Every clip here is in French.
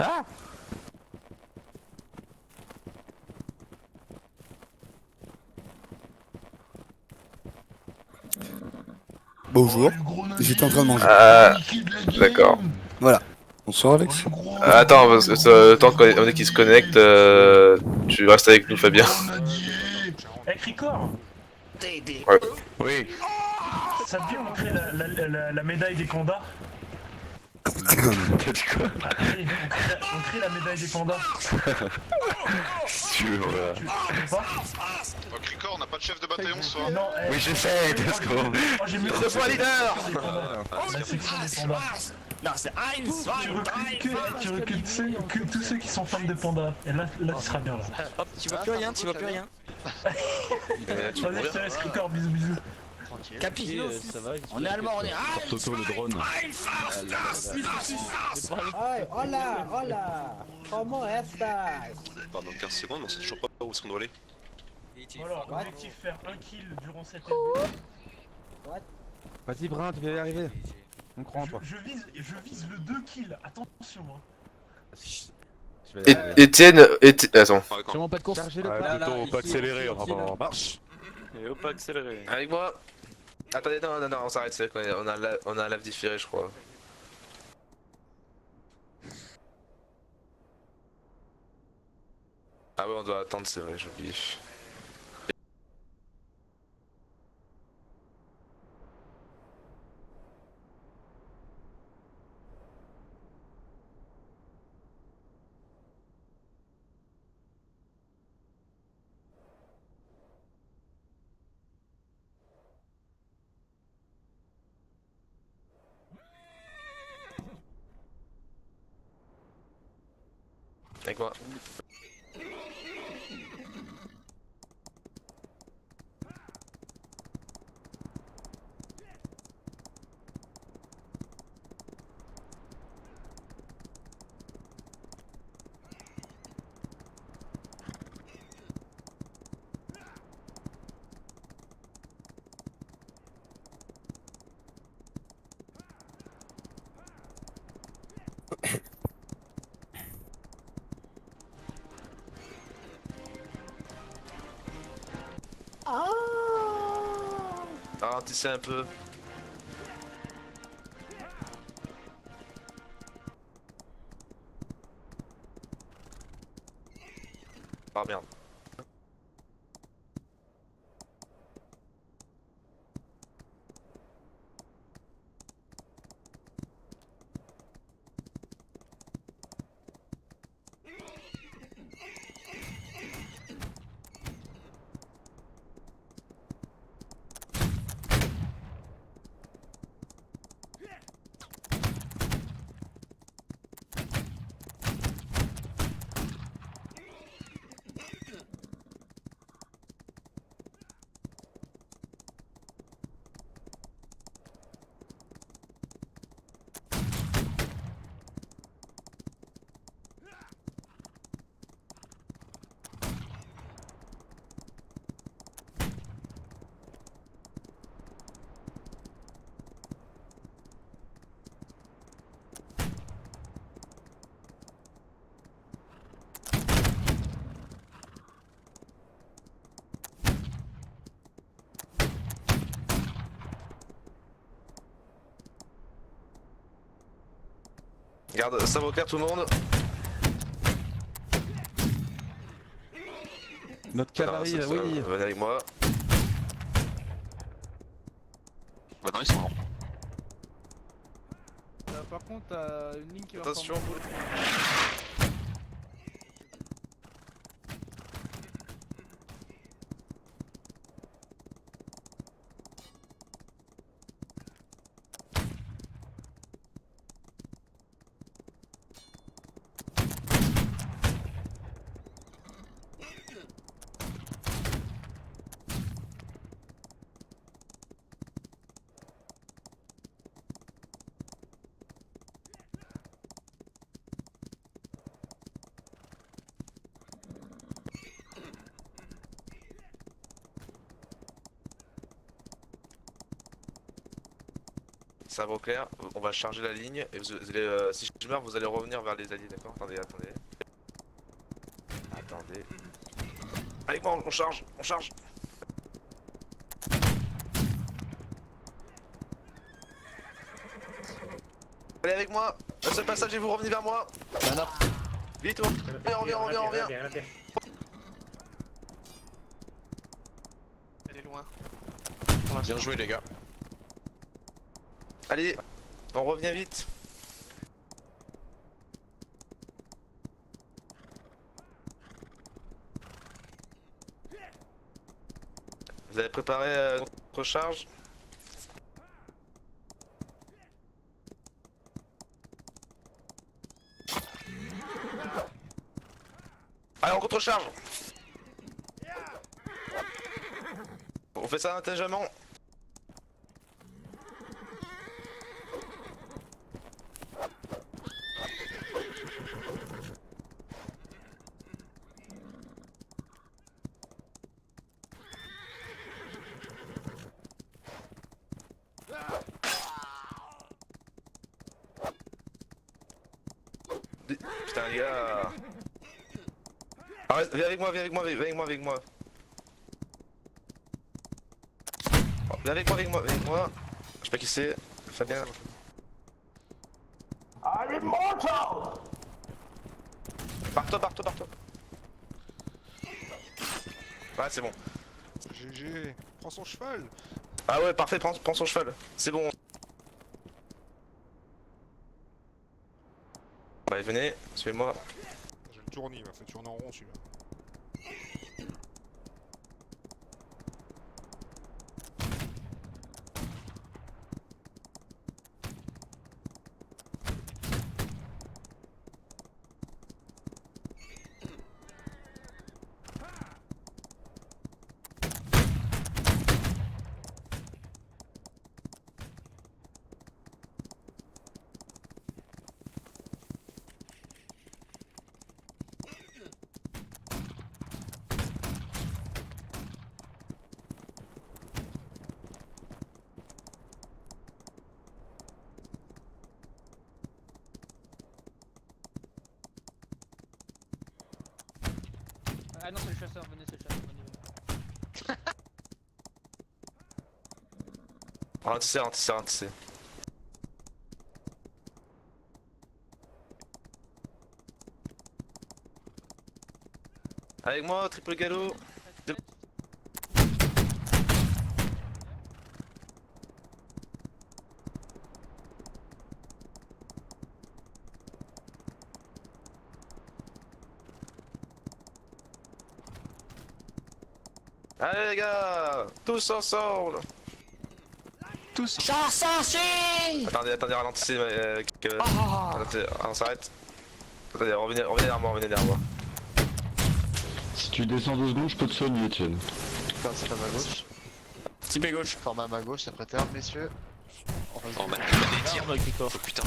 Ah! Bonjour, j'étais en train de manger. D'accord. Voilà. Bonsoir Alex. Attends, tant qu'on est qui se connecte, tu restes avec nous, Fabien. Eh, Cricor, Ouais. Oui. ça te dit on crée la médaille des pandas? T'as dit quoi? Allez, on crée la médaille des pandas. Si tu veux, voilà. Tu veux pas? Oh, Cricor, on n'a pas de chef de bataillon ce soir. Non, Oui, je sais, let's go. Oh, j'ai mis Reçois leader. la section des pandas. Non, c'est Heinz, Tu recrutes que tous ceux qui sont fans de pandas. Et là tu seras bien là. Hop, tu vois plus rien, tu vois plus rien. Vas-y, je te laisse, Cricor, bisous, bisous. Capi, on est allemand, on est Heinz. Toto le drone. Ay, hola, hola. ¿Cómo estás? Pardon, 15 secondes, on sait toujours pas où est-ce qu'on doit aller. Alors, objectif faire un kill durant cette LB. Vas-y, Brun, tu vas y arriver. On croit en toi. Je vise le 2 kills, attention hein. Je vais y arriver. Étienne, attends. Ouais, Pas de course. Ouais, Toto, on peut accélérer, on va en marche. Et hop, accéléré. Avec moi. Attendez, non, on s'arrête, c'est vrai qu'on on a un lave différé, je crois. Ah ouais, on doit attendre, c'est vrai, j'ai oublié. Avec moi. Ralentissez un peu. Ah merde. Garde, ça va clair tout le monde. Notre cavalerie, Voilà, oui. venez avec moi. Bah non, ils sont morts. Par contre, t'as une ligne qui va Attention. sabre clair, on va charger la ligne et vous allez, si je meurs vous allez revenir vers les alliés, d'accord? Attendez. Avec moi, on charge. Allez avec moi, un seul passage et vous revenez vers moi. Vite, on revient. Elle est loin. Bien joué les gars. Allez, on revient vite. Vous avez préparé notre charge? Allez, on contre-charge. On fait ça intelligemment. Putain les gars. Arrête, viens avec moi. Viens avec moi. Je sais pas qui c'est. Fabien. Allez, monte! Barre-toi. Ouais, c'est bon. GG, prends son cheval. Ah ouais, parfait, prends son cheval. C'est bon. Bah venez, suivez-moi. J'ai le tournis, il m'a fait tourner en rond celui-là. Ah non, c'est le chasseur, venez, c'est le chasseur, venez. Ralentissez. Avec moi, triple galop. Allez les gars, tous ensemble. Attendez, ralentissez. Attendez, on s'arrête. Attendez, revenez derrière moi. Si tu descends 2 secondes, je peux te soigner, Etienne. C'est à ma gauche. Type à gauche. Forme à ma gauche, après terme, messieurs. Oh man, des tirs. Oh putain.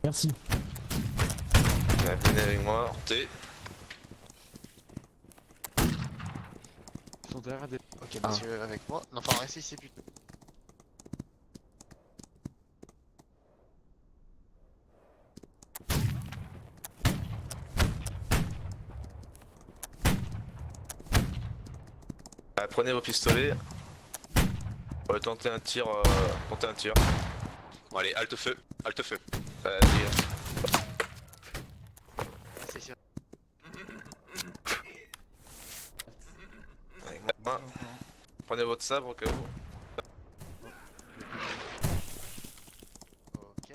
Merci. Ouais, venez avec moi. T'es. Ok, messieurs, avec moi. Non, enfin, restez ici plutôt. Prenez vos pistolets. On va tenter un tir. Bon allez, halte feu. C'est sûr. Avec moi. Prenez votre sabre au cas où. Ok.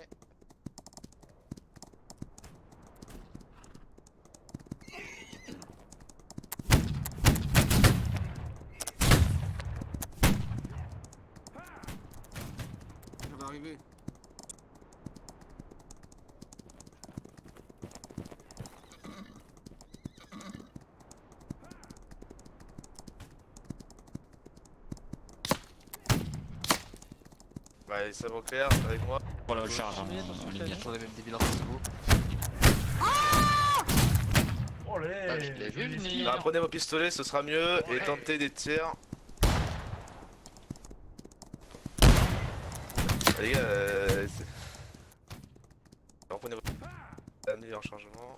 Ça va arriver. Bah, les sabres clairs avec moi. Voilà, on charge. On a même des bilans sur vous. Olé! Ah, je l'ai vu venir. Bah, prenez vos pistolets, ce sera mieux. Et tentez des tirs. Les gars, reprenez votre... Amenez en chargement.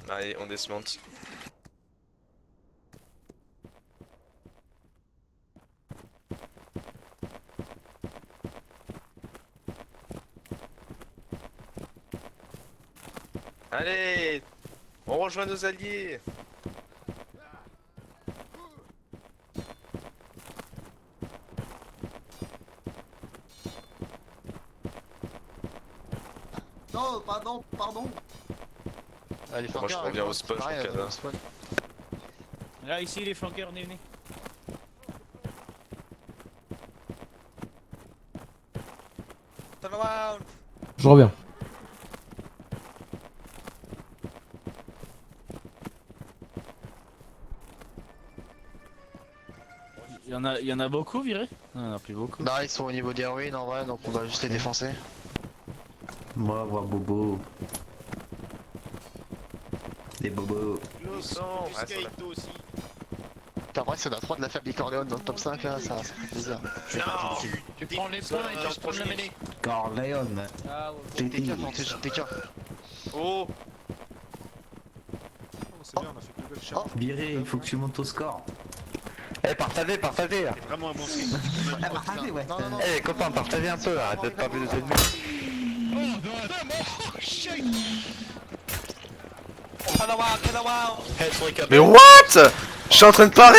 Allez, on desmonte. Allez, on rejoint nos alliés. Non, pardon, pardon. Allez, Moi je reviens au spawn, je crois qu'il Là, ici, les flanqueurs, venez. Je reviens. Il y en a beaucoup viré? Non, il y en a plus beaucoup. Bah ils sont au niveau des ruines en vrai, donc on va juste les défoncer. Moi, voir Bobo. Les bobos. En vrai, c'est on a 3 de la famille Corleone dans le top 5 là, ça fait bizarre. Tu prends les points et tu reprends la mêlée. Corleone. Ah, ouais. T'es qu'un. Oh, Oh, c'est bien, on a fait de belles charges. Viré, il faut que tu montes au score. Eh, partagez, partagez là. Vraiment un bon skin. Partagez, ouais. Eh, les copains, partagez un peu là, arrêtez de pas plus de ennemis. mais what? Je suis en train de parer.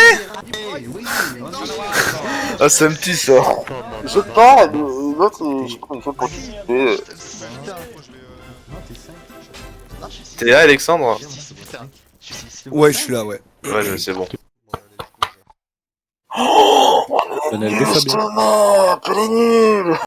Ah, c'est un petit ça. Je pars, l'autre il fait pour participer. T'es là, Alexandre? Ouais, je suis là, ouais. Ouais, c'est bon. Justement, elle est nulle.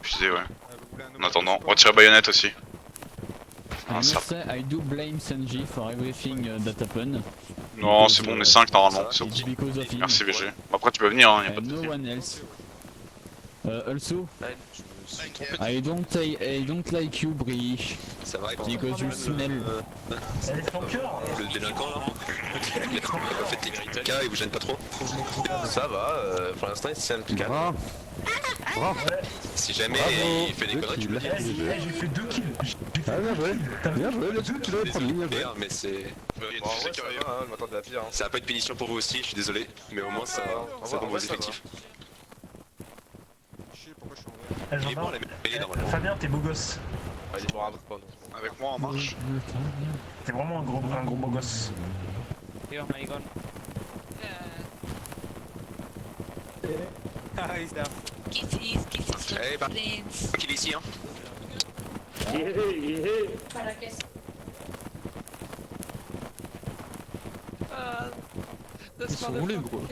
Fusée, ouais. En attendant, retirez baïonnette aussi. I must say, I do blame Sanji for everything that happened. Non, c'est bon, on est 5 normalement, c'est bon. It's because of him. Merci VG. Après tu peux venir, hein, y'a pas de No soucis. one else. Also, I don't like you, Brie, Ça va, because you smell. Les flanqueurs. le délinquant là. Faites tes mérites, il vous gêne pas trop. Ça va, pour l'instant il se tient plus calme. Si jamais il fait des conneries, tu me dis. J'ai fait 2 kills. Ah, bien joué. Bien joué, le truc, tu dois prendre ligne. Merde, mais c'est. Bon, en vrai, ça va, hein, je m'attendais à pire. Hein. Ça va pas être pénition pour vous aussi, je suis désolé, mais au moins ça bombe vos effectifs. Je sais pourquoi je suis en Eh, Il est bon, Jean-Marc. la mêlée normalement. Fabien, t'es beau gosse. Allez, bon, avec quoi Avec moi en marche. T'es vraiment un gros beau gosse. Here, my gun. Ah, he's down. Eh bah, qu'il est ici hein. Ils sont où les gros?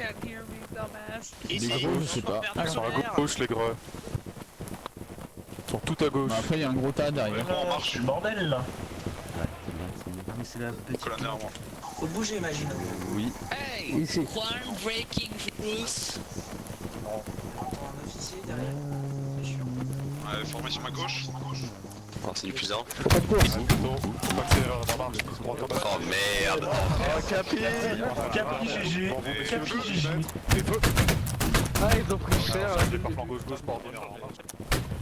Les gros, je sais pas. Ils sont à gauche, les gros. Ils sont tout à gauche. Après, il y a un gros tas derrière. Moi en marche. Bordel là. C'est la petite. Colonel, moi. Faut bouger, imagine. Oui. Ici. Ouais, formation à gauche. Oh, c'est du plus un. Oh merde. Oh, Capi. Capi GG. Capi GG. Ah, ils ont pris cher.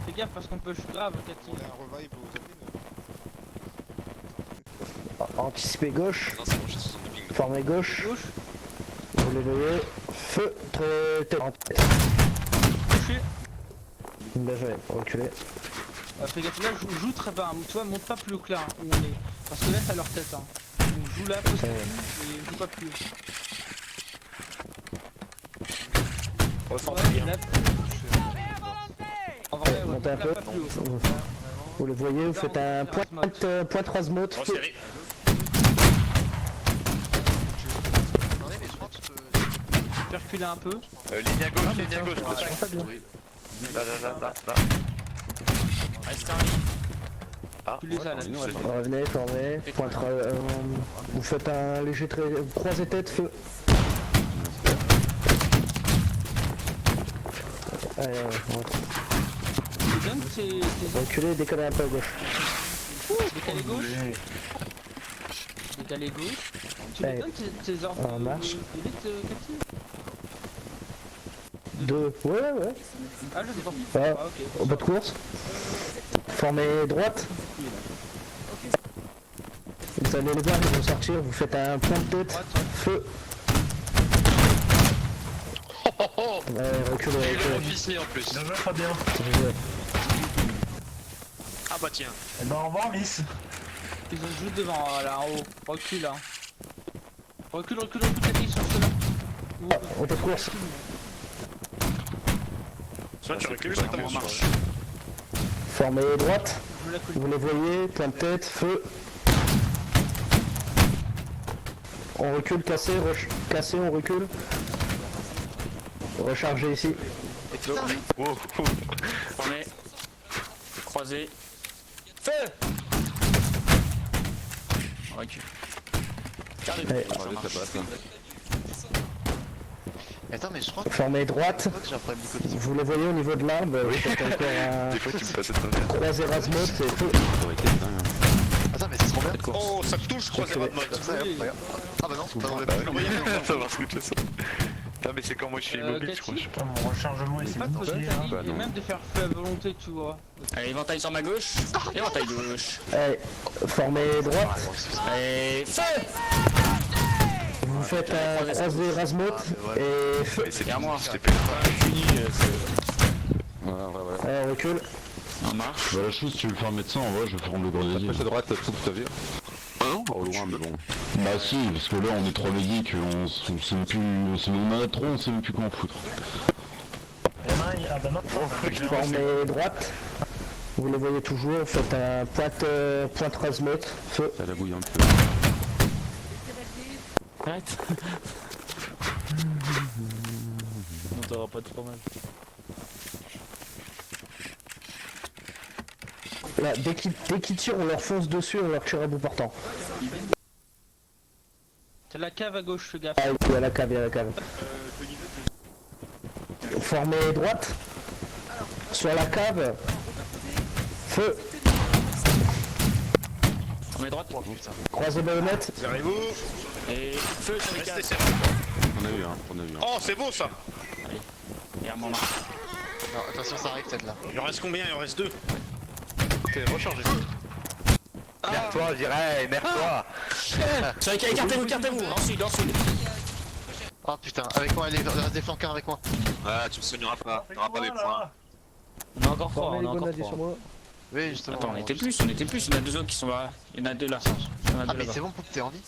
Fais gaffe parce qu'on peut grave, Cathy. On a un revive aux admins. Anticiper gauche, Non, c'est bon, je suis sous son ping. former gauche, Gauche, vous les voyez, feu, tête. touché. Bien joué, reculez. Fais gaffe, là, joue très bas. Tu vois, monte pas plus haut que là où on est. Parce que là, c'est à leur tête. Hein. Donc joue là, pose et joue pas plus haut. Ouais, là, en vrai, Montez un là, peu. pas plus haut. Vous les voyez, vous faites un point 3 mots. fait reculer un peu. Ligne à gauche, contact. Là. Reste en ligne. Ah, Tu les as là. Revenez, formez. Vous faites un léger trait. Croisez tête, feu. Allez, ouais. Donne tes Reculez, décalez un peu à gauche. décalé gauche. Décalé gauche. Tu lui Allez. donnes tes ordres En marche. d'élite, Cathy? 2. Ouais. Ah, je sais pas. Ouais. Ah, ok. Au bas de course. Formez droite. Vous allez les voir, ils vont sortir. Vous faites un point de tête. Feu. Ouais, reculez, Et le reculez. officier en plus. Bien joué, Fabien. Ah bah tiens. Eh ben, au revoir, Miss. Ils ont juste devant, là, en haut. Recule, là. Recule, Cathy, sur ceux-là. Au bas de course. Soit tu recules, soit t'en marche. Formez droite. Je me la colle. Vous les voyez, point de tête, feu. On recule, cassé, cassé, on recule. Rechargez ici. Wow. On est croisé. Feu. On recule. Allez. Attends, mais je crois que Formez droite. j'ai un problème de côté. Vous les voyez au niveau de l'arbre. Vous faites encore un Des fois tu me passes cette première. croisé Rasmus, c'est feu. Attends, mais c'est trop bien. Oh, ça touche, croisé de mode. Comme ça, hop, regarde. Ah bah non, Bah on ouais. Ça va se foutre le son. Non mais c'est quand moi je suis immobile, je crois. Cathy, Putain, mon rechargement est c'est pas trop bouclé, ta hein. ligne, Bah et non. même de faire feu à volonté, tu vois. Allez, éventail sur ma gauche. Éventail gauche. Allez, formez droite. Et feu. Vous faites un croisé Rasmus et feu. Mais c'est Et à moi. c'était pas Fini. Allez, on recule. On marche. Bah la chose, tu veux le faire médecin, en vrai, je vais faire le grenadier. Après à droite, tout ta vie. Ah non, au loin mais bon. Bah si, parce que là on est trop médics, on sait même plus, on en a trop, on sait même plus quoi en foutre. Ah bah non. Formez droite. Vous les voyez toujours, vous faites un pointe Rasmus, feu. Ça la bouille un peu. Arrête. Non, t'auras pas de fromage. Là, dès qu'ils tirent, on leur fonce dessus, on leur tire à bout portant. T'as la cave à gauche, fais gaffe. Ah, il y a la cave, il y a la cave. Formez droite. Sur la cave. Feu. On met droite. Croisez baïonnette. Serrez-vous. Et feu sur les Restez cases. serrés. On a eu un. Oh c'est beau ça. Et à mon marche. Non, attention, ça arrive peut-être là. Il en reste combien? Il en reste 2. Ok, rechargez. Merde-toi, je dirais, merde-toi. Sur les cases, écartez-vous. Ensuite. Oh putain, avec moi, allez, reste des flanqueurs avec moi. Ah tu me soigneras pas, t'auras pas des points. On est encore fort, Formez on est les encore grenadiers fort. sur moi. Oui, justement. Attends, on était plus. Il y en a 2 autres qui sont là. Il y en a 2 là. Il y en a Ah, 2 mais là-bas. c'est bon pour que t'es en vie.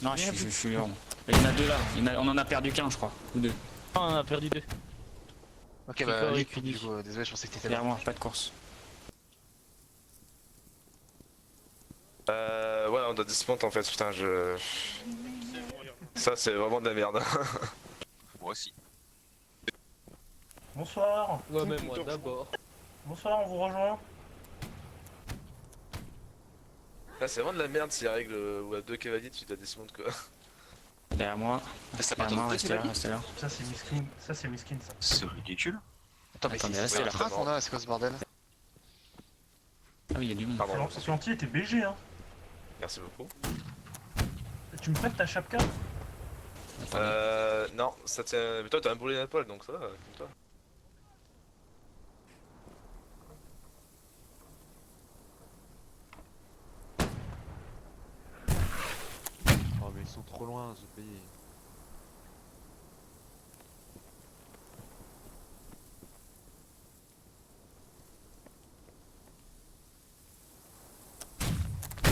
Non, je suis vraiment. Il y en a 2 là. On en a perdu qu'un, je crois. Ou 2. On en a perdu 2. Ok, bah, correct, Lick, fini. du coup, désolé, je pensais que t'étais là. Derrière moi, pas de course. Ouais, on doit dismount en fait, putain, je. Ça, c'est vraiment de la merde. Moi aussi. Bonsoir. Ouais, mais moi d'abord. Bonsoir, on vous rejoint. Là, c'est vraiment de la merde si la règle où à 2 cavaliers tu dois dismount quoi. Derrière moi. Ça part Derrière moi, de restez là, restez là. Ça, c'est miskin. Ça, c'est miskin, ça. C'est ridicule. Attends, mais Attendez, c'est restez un là. train qu'on a, c'est quoi ce bordel? Ah oui, il y a du monde. Pardon, Flantier était BG, hein. merci beaucoup. Tu me prêtes ta chapka? Non, ça tient. Mais toi, t'as un brûlé à poil donc ça va, comme toi. Oh mais ils sont trop loin ce pays.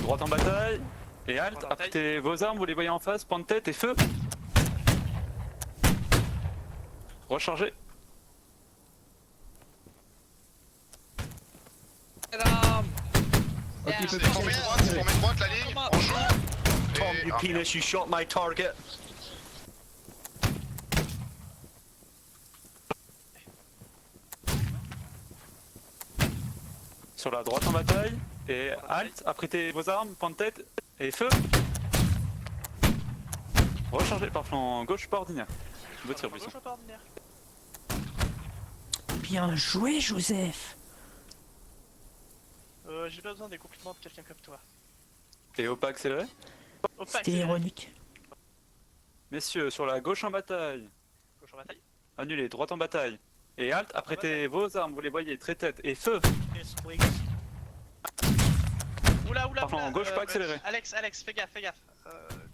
Droite en bataille. Et halte, apprêtez vos armes, vous les voyez en face, point de tête et feu. Rechargez. Formez droite la ligne, on joue. Tom, you penis, you shot my target. Sur la droite en bataille. Et halt, apprêtez vos armes, point de tête et feu. Rechargez par flanc gauche, pas ordinaire. Beau tir, buisson. Bien joué, Joseph. J'ai pas besoin des compliments de quelqu'un comme toi. Et au pas accéléré. C'était ironique. Messieurs, sur la gauche en bataille. Gauche en bataille. Annulez, droite en bataille. Et halt, apprêtez vos armes, vous les voyez, très tête et feu. Oula, Par flanc gauche, pas accéléré. Alex, fais gaffe.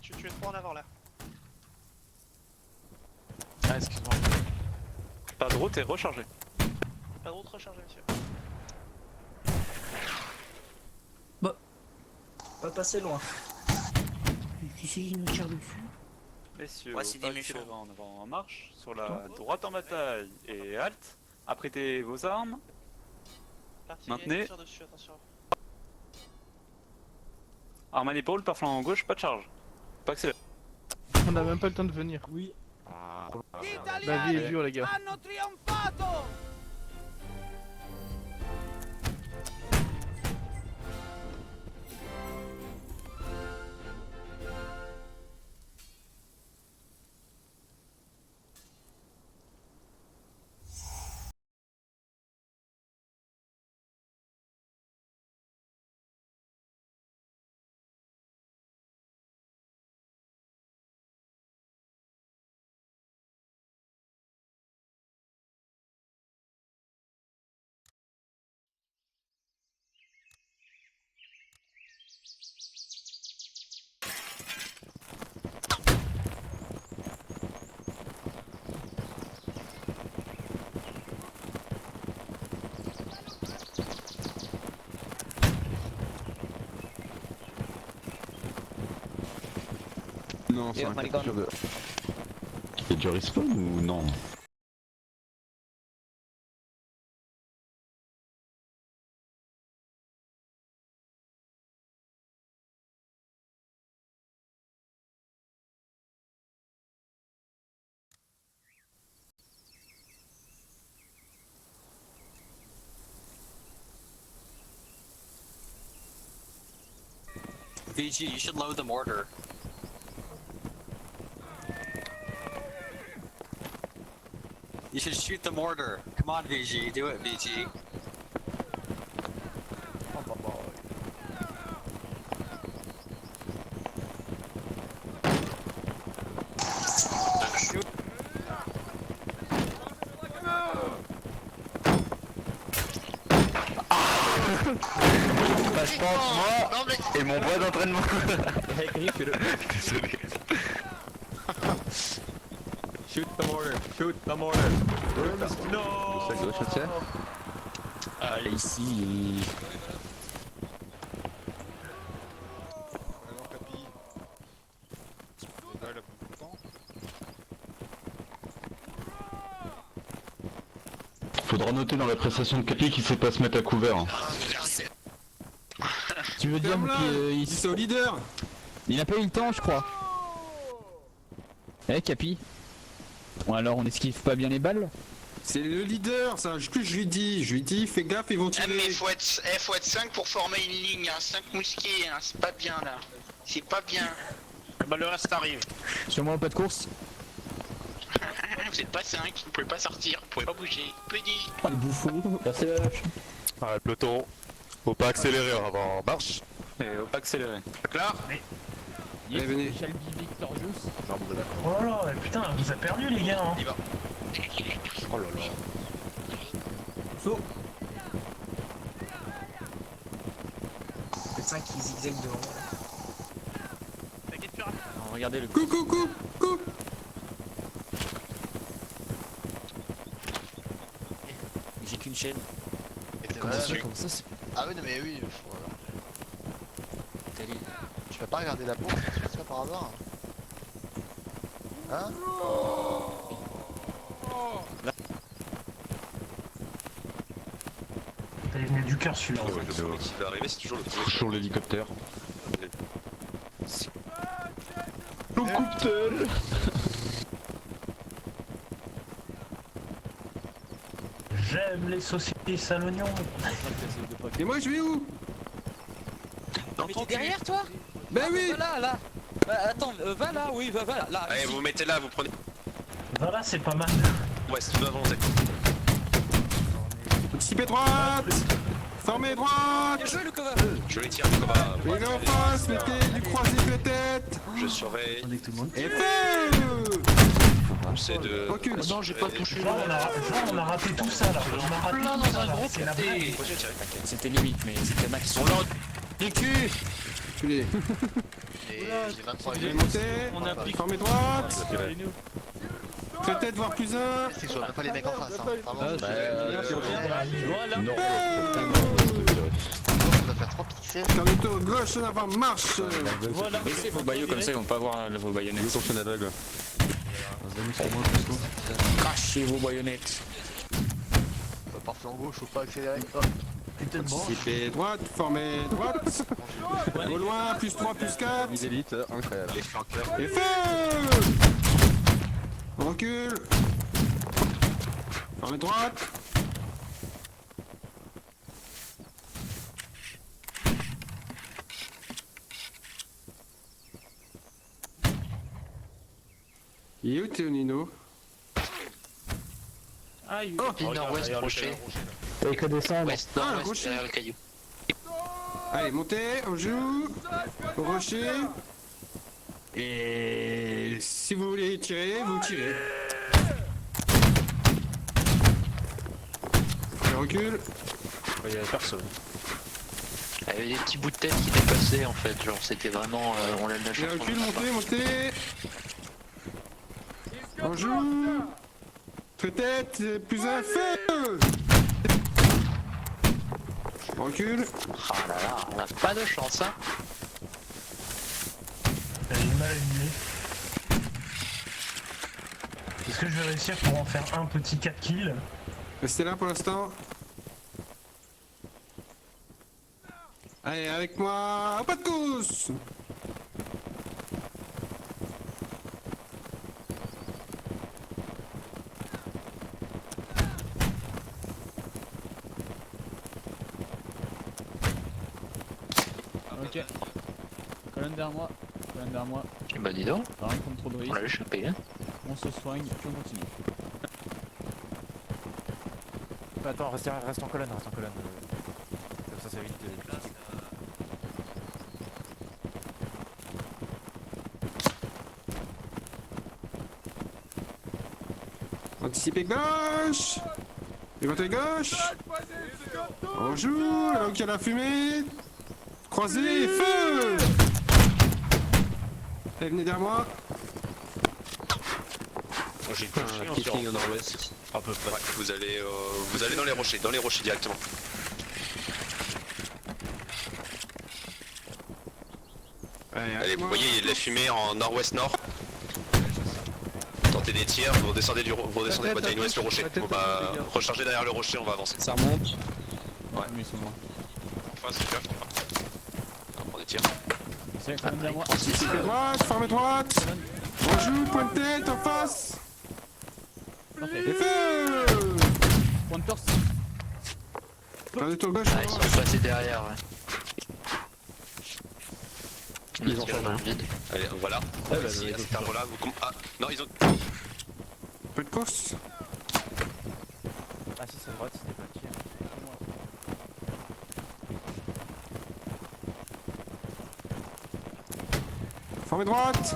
Tu es trop en avant là. Ah, excuse-moi. Pas de route et rechargez. Pas de route rechargée, monsieur. Pas passer loin. Qui c'est qui nous tire dessus? Messieurs, Voici au pas des méchants. accéléré en avant en marche. Sur la droite en bataille. Et halt, apprêtez vos armes. Maintenez. Tire dessus, attention. Arme à l'épaule, par flanc gauche, pas de charge. Pas accéléré. On a même pas le temps de venir. Oui. La vie est dure, les gars. Non, c'est un cap sur deux. Il y a du respawn ou non? VG, you should load the mortar. You should shoot the mortar. Come on, VG, do it, VG. Bah, je pense, moi et mon bois d'entraînement. Désolé. Shoot the mortar, shoot the mortar. Non. C'est à gauche, tu sais. Allez, ici. Alors, Capi. Là, il a pris beaucoup de temps. Faudra noter dans la prestation de Capi qu'il sait pas se mettre à couvert. Tu veux dire qu'il C'est au leader. n'a pas eu le temps, je crois. Eh, Capi. Bon, alors on esquive pas bien les balles? C'est le leader, ça. Que je lui dis, fais gaffe, ils vont tirer. mais faut être 5 pour former une ligne, hein. 5 mousquets, hein. C'est pas bien là. C'est pas bien. Bah le reste arrive. Sur moi, pas de course? Vous êtes pas 5, vous pouvez pas sortir, vous pouvez pas bouger. Petit. Oh, les bouffons. Merci la vache. Allez, peloton. Faut pas accélérer avant marche. Et au pas accéléré. Clair. Allez, venez. Shelby Victorious. Oh là là, putain, on vous a perdu les gars. Hein. Oh là là. Saut. C'est ça qui zigzag devant moi. T'inquiète plus rapide. Regardez le Coucou. J'ai qu'une chaîne. Comment ça c'est... Ah oui, non, mais oui, faut... Tu vas pas regarder la pompe, tu fais ça par hasard? Hein? T'as venu du cœur celui-là. Ce qui va arriver, c'est toujours le Sur l'hélicoptère. J'aime les saucisses à l'oignon. Et moi je vais où? Dans ton cul. Derrière toi. Ben oui. Voilà, là. Attends, va là, oui, va là. Allez, vous vous mettez là, vous prenez. Voilà, c'est pas mal. Ouais, c'est une volonté. Anticipez droite. Formez droite. Bien joué, Lukova. Je les tire, Lukova. Et en face, mettez du croisé peut-être. Je surveille. Et feu. C'est de. Recule. Non, j'ai pas touché. On a raté tout ça là. On a raté tout ça là. C'est la blague. C'était limite, mais c'était max. Ils sont là. Du cul. Reculez. J'ai 23 Allez, montez. On a pris. Formez droite. Peut-être voir plus un. C'est que je vois même pas les mecs en face. Hein. Vraiment, Voilà. Non, on va faire 3 pixels. Carlito, gauche en avant, marche. Voilà. Baissez vos baillots comme ça, ils vont pas voir vos baïonnettes. Ils sont chaîne aveugle. Crachez vos baïonnettes. Par flanc gauche, faut pas accélérer. Oh, putain de branche. Anticipez droite, formez droite. Au loin, plus 3, plus 4. Mise élite, incroyable. Les flanqueurs. Et feu. On recule. Formez droite. Il est où Théonino? Aïe. Puis nord-ouest, rocher. T'as que descendre. Ouest, Ah, nord-ouest, rocher. derrière le caillou. Allez, montez, on joue. Au rocher. Et si vous voulez tirer, vous tirez. Je recule. Il y avait personne. Il y avait des petits bouts de tête qui dépassaient en fait. Genre, c'était vraiment. On l'a lâché. Je recule, montez, montez. On joue. Peut-être plus un feu. On recule. Ah là là, on a pas de chance, hein. Elle est mal alignée. Est-ce que je vais réussir pour en faire un petit 4 kills? Restez là pour l'instant. Allez, avec moi, pas de course. Ok. Colonne derrière moi. Colonne derrière moi. Bah dis donc, Rien contre trop de on risque. l'a échappé, hein. On se soigne, puis on continue. Attends, reste en colonne, reste en colonne. Comme ça évite de... Anticipez gauche. Éventuez gauche. On joue, là où il y a la fumée. Croisez, feu. Allez, venez derrière moi. Moi j'ai un petit ligne au nord-ouest. À peu près. Ouais, vous allez dans les rochers directement. Allez, vous voyez, il y a de la fumée en nord-ouest-nord. Tentez des tirs, vous redescendez bataille ouest le rocher. On va recharger derrière le rocher, on va avancer. Ça remonte. Ouais. Mais ils sont morts. Enfin, c'est sûr. On va prendre des tirs. C'est colonne derrière moi. Anticipez droite, formez droite. On joue, point de tête en face. Parfait. Et feu. Point de torse. Regardez tour gauche. Ah, ils sont passés derrière, ouais. Ils ont tiré dans le vide. Allez, voilà. Si, à cet arbre-là, vous... Ah, non, ils ont... Peu de course. Ah si, c'est droite, c'était pas tir. Formez droite.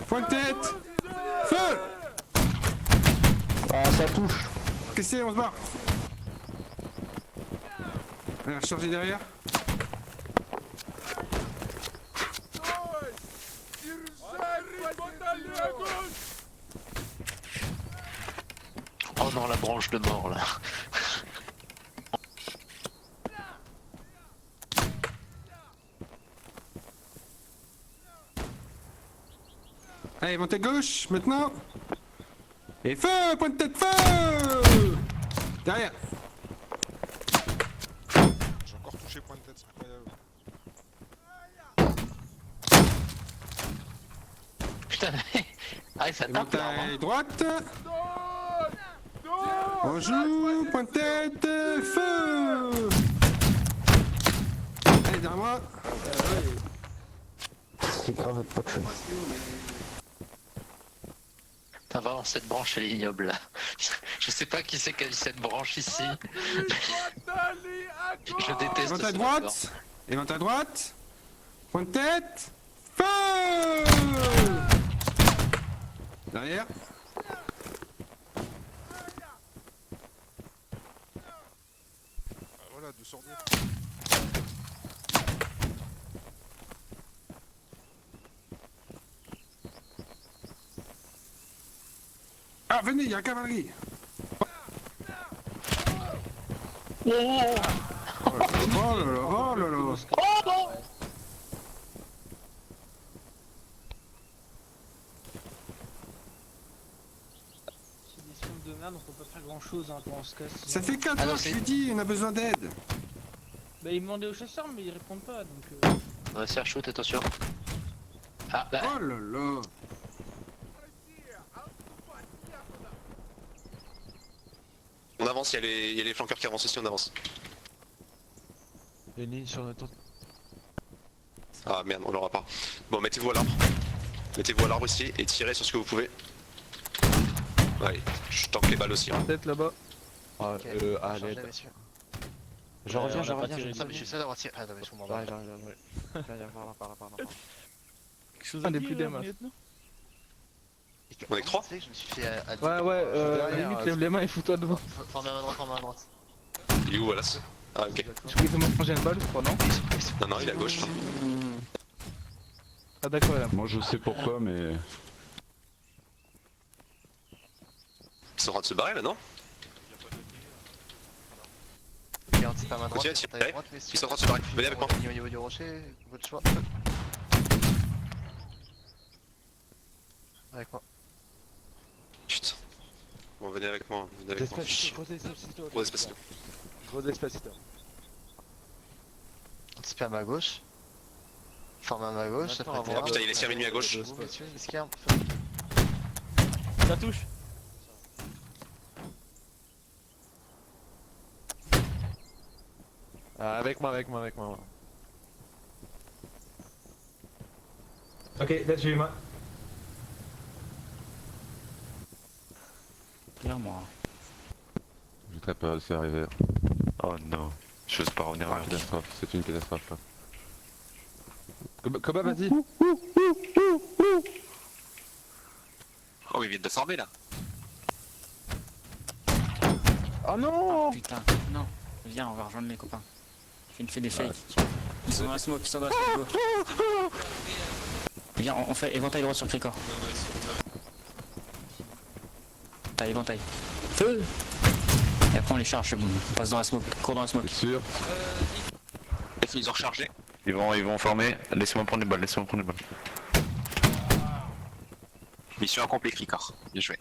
Point de tête. Feu. Ah, ça touche. Qu'est-ce que c'est, on se barre. Allez, recharger derrière. Oh non, la branche de mort là. Allez, montez gauche, maintenant. Et feu, point de tête, feu. Derrière. J'ai encore touché point de tête, c'est incroyable. Putain, ah, ça Et tape là. bataille droite. On joue, point de tête, feu. Allez, derrière moi. C'est grave pas de feu. Putain, vraiment, cette branche, elle est ignoble là. Je sais pas qui c'est qui a eu cette branche ici. Je déteste Évente à ce droite. Évente à droite. Point de tête, feu. Derrière. Voilà, 2 sur 2. Ah, venez, il y a la cavalerie. Oh là là, oh là là. C'est des sons de merde, on peut pas faire grand chose hein, quand on se casse. Ça fait 4 Ah non, heures, je c'est- lui dis, on a besoin d'aide. Bah ils demandaient aux chasseurs mais ils répondent pas donc... On va se faire shoot, attention. Ah, bah. Oh là là. On avance, il y a les flanqueurs qui avancent aussi, on avance. Il y a une ligne sur notre... Ah merde, on l'aura pas. Bon, mettez-vous à l'arbre. Mettez-vous à l'arbre ici et tirez sur ce que vous pouvez. Allez, je tank les balles aussi. Hein. Tête là-bas. Ah, à l'aide. Je reviens, on a pas tiré je dessus. suis seul d'avoir tiré. Ah non, mais je comprends pas. Quelque chose à dire, lieutenant. On est que 3 Je me suis fait à... Ouais, limite lève les mains et fous-toi devant. Forme à droite, forme à droite. Il est où, Wallace? Ah, ok. Je crois qu'ils ont mangé une balle, je crois, non? Non, non, il est à gauche. Ah d'accord, là. Moi je sais pourquoi, mais. Ils sont en train de se barrer là, non? Regarde, c'est pas ma droite. Continuez à c'est tirer. à droite, messieurs. Ils sont en train de se barrer. Venez avec moi. Au niveau du rocher, votre choix. Avec moi. Putain. Bon, venez avec moi. Venez avec moi. Gros despacito. Gros despacito. Anticipé à ma gauche. Forme à ma gauche, ça fait Ah putain, il est ennemi à gauche. Messieurs, escarpe. Ça touche. Avec moi. Ok, là j'ai eu moi. Clairement. J'ai très peur de laisser arriver. Oh non. Je n'ose pas revenir vers Catastrophe, c'est une catastrophe là. Koba, vas-y. Oh, ils viennent de former là. Oh non! Putain, non. Viens, on va rejoindre les copains. Fais des fakes. Ils sont dans la smoke, ils sont dans la smoke. Go. Viens, on fait éventail droit sur Cricor. T'as éventail. Feu! Et après on les charge, c'est bon. On passe dans la smoke, cours dans la smoke. Sûr. Ils ont rechargé. Ils vont former. Laissez-moi prendre les balles, Mission accomplie, Cricor. Bien joué.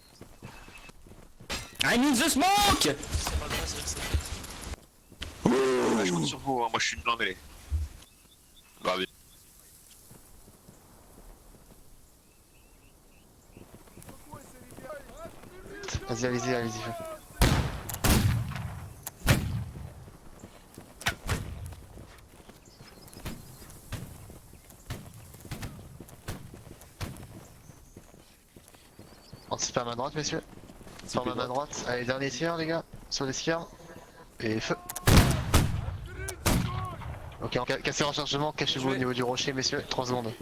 I need the smoke! Je compte sur vous, hein. Moi je suis bien mêlé. Bah oui. Vas-y, allez-y. Anticipé à ma droite, messieurs. Forme à ma droite. Allez, dernier tir, les gars. Sur les skiers. Et feu. Ok, cassez le rechargement, cachez-vous au niveau du rocher, messieurs. 3 secondes.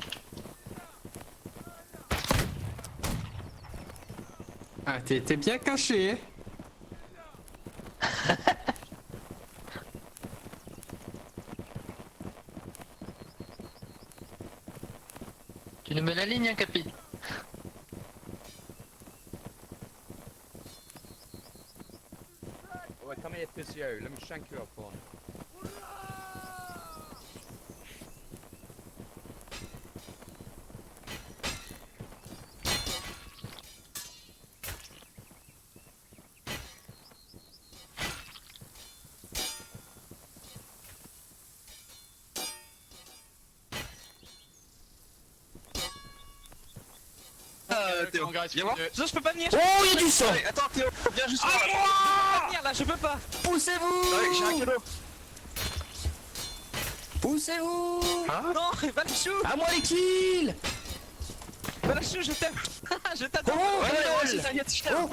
Ah, t'es bien caché, hein. Tu nous mets la ligne, hein, Capi. Ouais, come here, physio. Let me shank you up one. Théo. Viens voir. Non, je peux pas venir. Oh, il y a du sang. Attends, Théo, viens juste là. Je peux pas venir là, je peux pas. Poussez-vous. J'ai un cadeau. Poussez-vous. Non, Valachou. À moi les kills. Valachou, je t'aime. Je t'attends. Ouais, t'inquiète, je t'aime.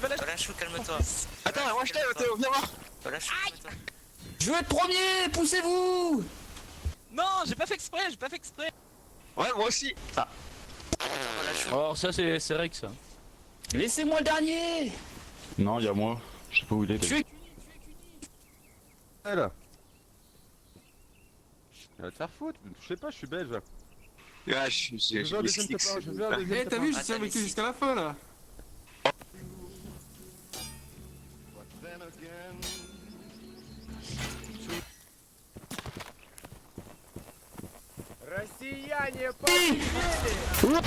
Valachou, calme-toi. Attends, moi je t'aime, Théo, viens voir. Valachou, calme-toi. Je veux être premier, poussez-vous. Non, j'ai pas fait exprès, Ouais, moi aussi. Ah. Alors ça c'est Rex ça. Laissez-moi le dernier. Non, y'a moi. Je sais pas où il est. Tu es là. Il va te faire foutre, je sais pas, je suis belge. Ouais, je veux un deuxième top 1, je veux un deuxième Eh, t'as top vu, 1. je suis avec lui jusqu'à la fin là. Россияне победили!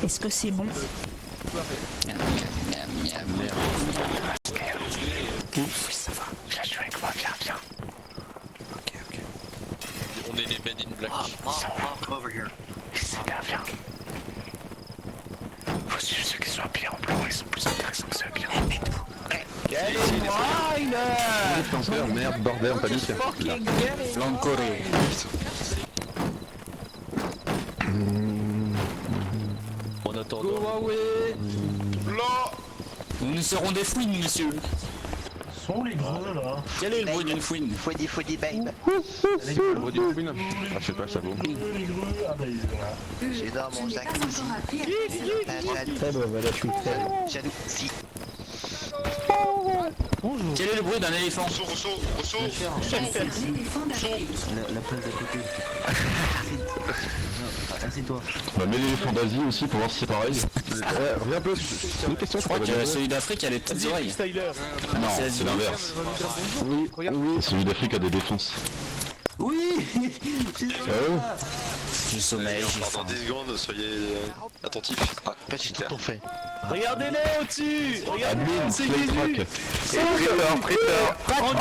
Est-ce que c'est bon? Ça va, je la joue avec moi, viens. Ok. On est les Men in Black. Over here. Viens. Faut suivre ceux qui sont habillés en blanc, ils sont plus intéressants que ceux habillés en blanc. Merde, bordel, panique. L'encore. On attend. Go away. Nous serons des fouines, monsieur. Sont les gros là. Quel est le bruit d'une fouine? Fouidi, babe. Le bruit d'une fouine. Ah, je sais pas, ça vaut. J'ai dans mon jacuzzi. Très bon, voilà, je suis très bon. Jaloux. Bonjour. Quel est le bruit d'un éléphant? Rousseau. La place d'à côté. Assieds-toi. Bah, mets l'éléphant d'Asie aussi pour voir si c'est pareil. Reviens un peu, c'est une question, Je crois que celui d'Afrique a les petites oreilles. Non, c'est l'inverse. Oui, celui d'Afrique a des défenses. Oui. J'ai sommeil, j'ai Dans faim. 10 secondes, soyez attentifs. Ah, J'ai tout fait. Regardez-les au-dessus. Admin, C'est play Jésus. track. Préteur. Voilà.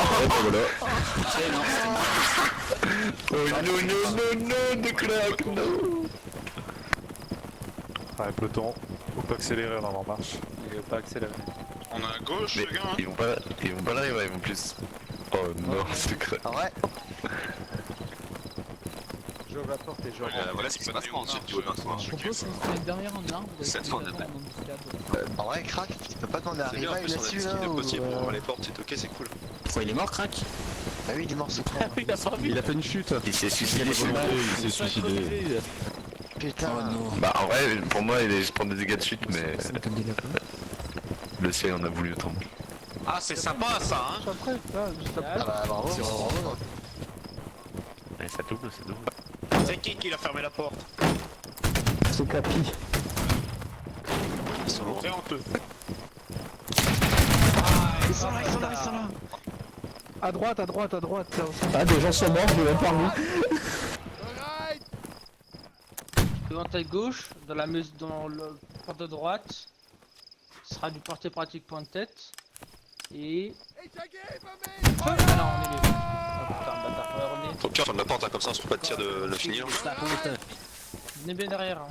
Oh non, de crack, non. Ouais, peloton, faut pas accélérer là en marche. Il va pas accélérer. On a à gauche, Mais les gars. ils vont pas l'arriver, ils vont plus. Oh non, c'est crack. Ah ouais. Je rapporte et je Voilà ce qui se passe quand ensuite tu veux maintenant. Je propose qu'on se mette derrière un arbre. Cette fois, on est En vrai, crack, tu peux pas t'en C'est arriver bien, en plus on a là-dessus des là skills ou... possibles pour les portes, c'est ok, c'est cool. Pourquoi il est mort, crack? Bah oui, il est mort, c'est con. Il a fait une chute. Il s'est suicidé. Il s'est suicidé. Putain. Oh non. Bah en vrai, pour moi, je prends des dégâts de chute, mais le ciel en a voulu autant. Ah, c'est sympa ça, hein. Après, là, juste après. Ah bah bravo. Et ça double. C'est qui a fermé la porte? C'est Capi. Ils sont très honteux. Ils sont là. À droite, là aussi. Ah, des gens sont morts, je l'ai même pas revu. Devant ta gauche, dans le porte de droite, ce sera du portée pratique point de tête. Et... Ah non, on est les... Ah putain, bâtard, on va revenir. Faut bien fermer la porte, hein, comme ça on se trouve pas de tir de l'infini. Venez bien derrière. Hein.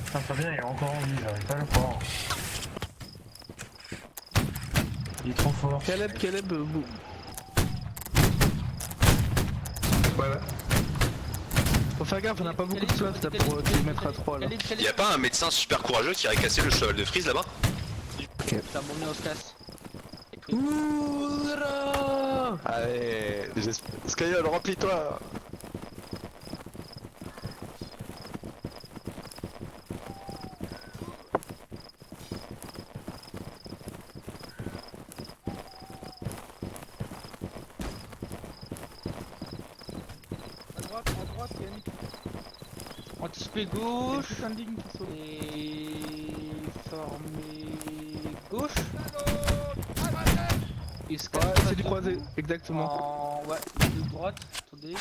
Putain, Fabien il est encore en vie, j'arrive pas à le croire. Il est trop fort. Caleb, vous. Ouais. Faut faire gaffe, on n'a pas beaucoup de slots là pour te mettre à 3 là. Y'a pas un médecin super courageux qui aurait cassé le cheval de frise là-bas? Putain, bon, on se casse. Allez, Skyol, remplis-toi. Anticipé gauche. Et formé gauche. Et c'est du croisé, exactement. Ouais, de droite, attendez.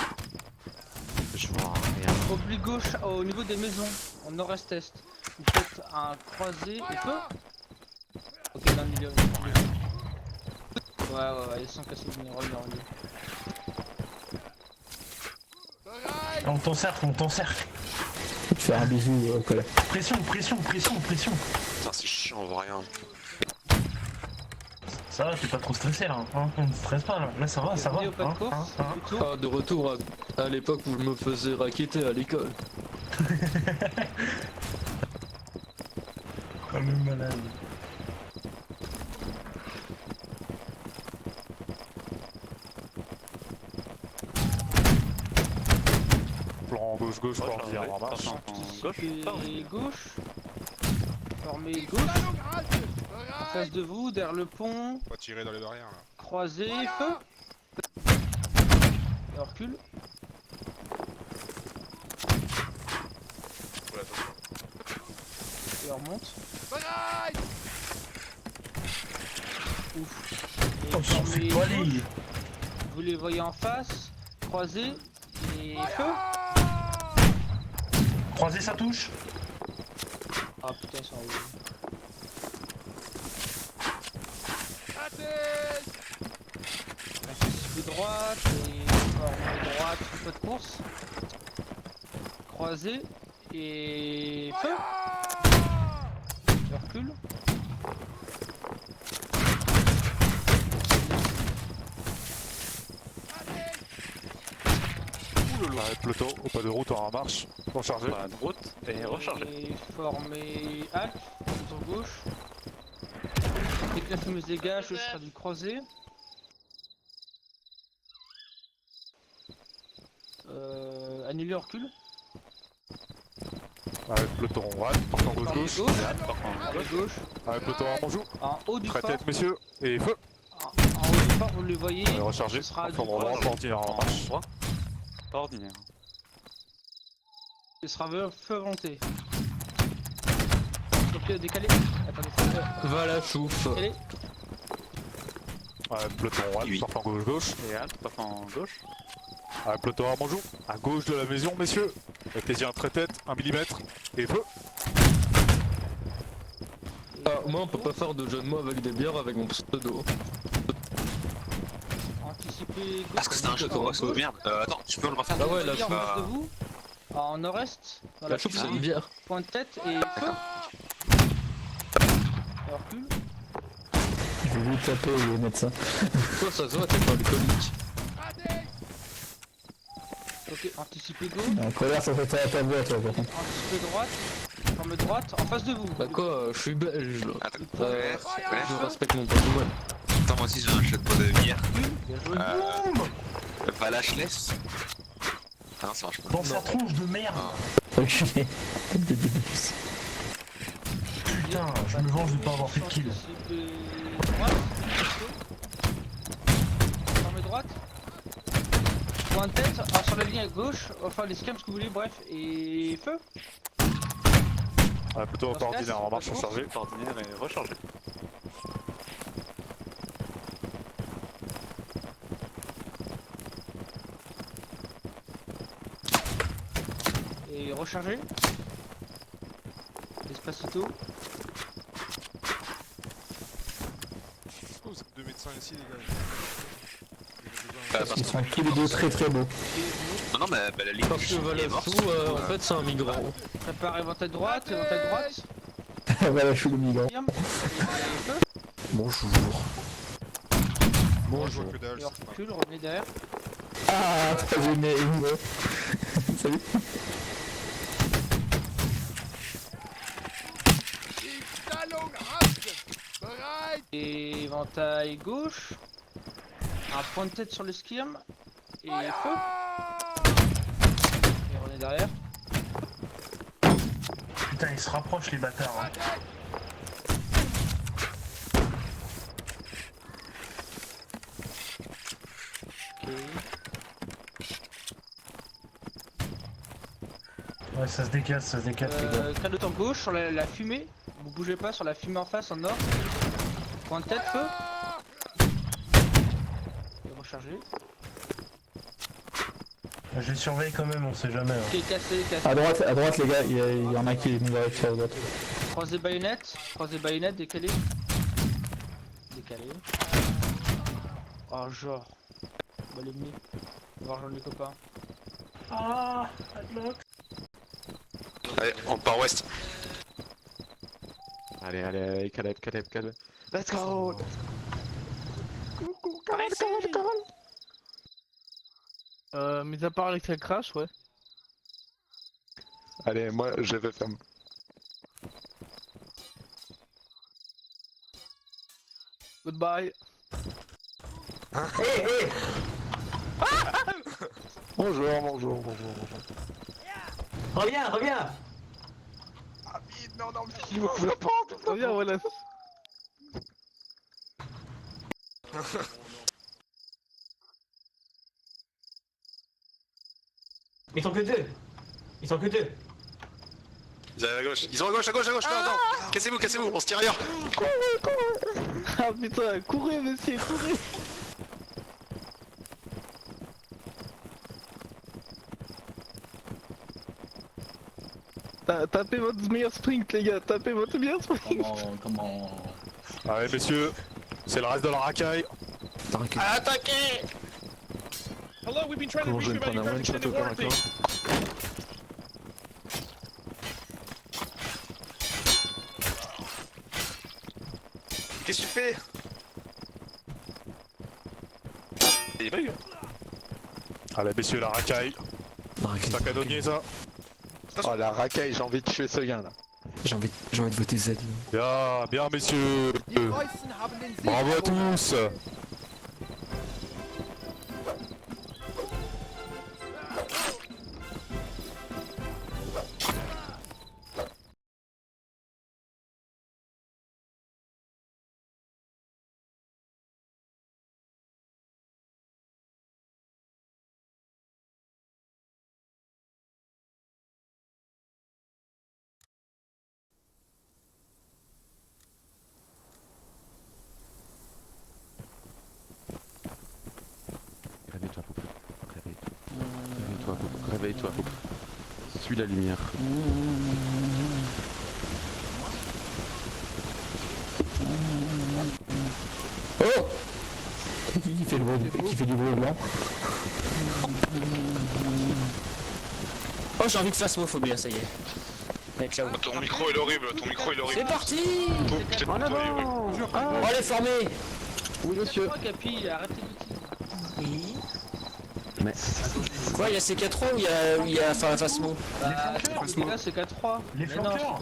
Je vois rien. Oblique gauche au niveau des maisons, en nord-est-est. Vous faites un croisé et feu. Ok, dans le milieu. Ouais, ils sont cassés, revenez. On t'encercle, on t'encercle. Tu fais un bisou, Colin. Pression. Putain, c'est chiant, on voit rien. Ça va, t'es pas trop stressé là, hein, on ne stresse pas là, là ça va, ça va. Ah, de retour à l'époque où je me faisais raqueter à l'école. Comme une malade. Plan gauche, cordillère en marche. Gauche. Formé gauche. En face de vous, derrière le pont. Pas tirer dans les barrières là. Croisé, feu. Et on recule. Et on remonte. Ouf. Et formé gauche. Vous les voyez en face. Croisé. Et feu. Croisé, ça touche. Ah putain, ils sont en haut. De droite et formé droite, peu de course. Croisé et feu. Je recule. Peloton, au pas de route en marche, rechargé. Pas de route et rechargé. Et formé halte, sur gauche. Dès que la fumeuse dégage, ce sera du croisé. Annuler, recule. Avec peloton droite, partant gauche. Gauche. Avec peloton à bonjour. En haut du fort. Tête messieurs, et feu. En haut du fort, vous le voyez. Rechargé, Ce sera du droit, ordinaire en marche. Pas ordinaire. Ce sera feu volonté. Donc décalé. Attendez, feu. Va la chouffe. Décalé. Avec peloton droite, partant gauche. Et halte, partant gauche. Avec peloton à bonjour. À gauche de la maison, messieurs. Mettez-y un trait-tête, 1 mm, et feu. Ah, moi on peut pas faire de jeu de mots avec des bières avec mon pseudo. Anticiper. Parce que c'était un château, merde. Attends, tu peux le refaire? Ah ouais, la chouffe. De vous. En nord-est. La chouffe c'est une bière. Point de tête et feu. Recule. Je vais vous taper les médecins. Toi ça se voit, t'es pas alcoolique. Ok, anticiper gauche. En colère, ça fait ta voix, toi, par contre. Anticiper droite. Forme droite, en face de vous. Bah quoi, je suis belge là. Attends, Je respecte mon patrimoine. Attends, moi aussi j'ai un château de bière. Bien joué. Pas lâche-laisse. Ah non, ça marche pas. Dans sa tronche de merde. Enculé. Tête de débile. Putain, je me venge de pas avoir fait de kill. Droite. Forme droite. Point de tête, sur la ligne à gauche, enfin les scams ce que vous voulez, bref, et feu. Plutôt pas ordinaire en marche, rechargé. Pas ordinaire et rechargé. Et rechargé. Despacito. Oh, vous êtes deux médecins ici, les gars. Ils sont tous les deux très très beaux. Non, mais la ligne Parce que Valachou, en fait c'est un migrant. Préparez votre tête droite, votre tête droite. Voilà, je suis le migrant. Bonjour. Bonjour. Et on recule, revenez derrière. Ah, t'as vu mes mots. Salut. Et éventail gauche. Un point de tête sur le skirm. Et feu. Et on est derrière. Putain, ils se rapprochent les bâtards. Hein. Ouais, ça se décasse, les gars. Clignotant gauche sur la fumée. Vous bougez pas sur la fumée en face en nord. Point de tête, feu. Recharger. Je les surveille quand même, on sait jamais. Hein. Ok, cassé. À droite les gars, il y en a qui vont vérifier à droite. Croisez baïonnette, décalé. Décalé. Oh, genre. Bah, l'ennemi. On va rejoindre les copains. Ah, Adlock. Allez, on part ouest. Allez, Caleb. Let's go. Mis à part avec la crash, ouais. Allez, moi je vais faire. Goodbye. Bonjour. Reviens. Ah, non, il m'ouvre la porte. Reviens, voilà. Ils sont que deux. Ils arrivent à gauche. Ils sont à gauche. Non. Cassez-vous, on se tire ailleurs. Courez. Ah putain, courez, monsieur, courez. Tapez votre meilleur sprint, les gars, Comment Allez, messieurs, c'est le reste de la racaille. Attaquez. Comment je vais me prendre un one shot au corps à corps? Qu'est-ce que tu fais? Il bug. Allez, messieurs, la racaille. C'est un canonnier, ça. Oh, la racaille, j'ai envie de tuer ce gars là. J'ai envie de voter Z. Bien, messieurs. Bravo à tous. Réveille-toi, Poup. Suis la lumière. Oh. Qui fait du bruit blanc. Oh, j'ai envie de phasmophobie, ça y est. Avec là-haut. Ton micro il est horrible. C'est parti. En avant. Oh, les formés. Oui, monsieur. Capi, arrêtez de Oui. Mais... Quoi, il y a CK3 ou il y a Phasmo? Là, c'est 4-3. Les flanqueurs.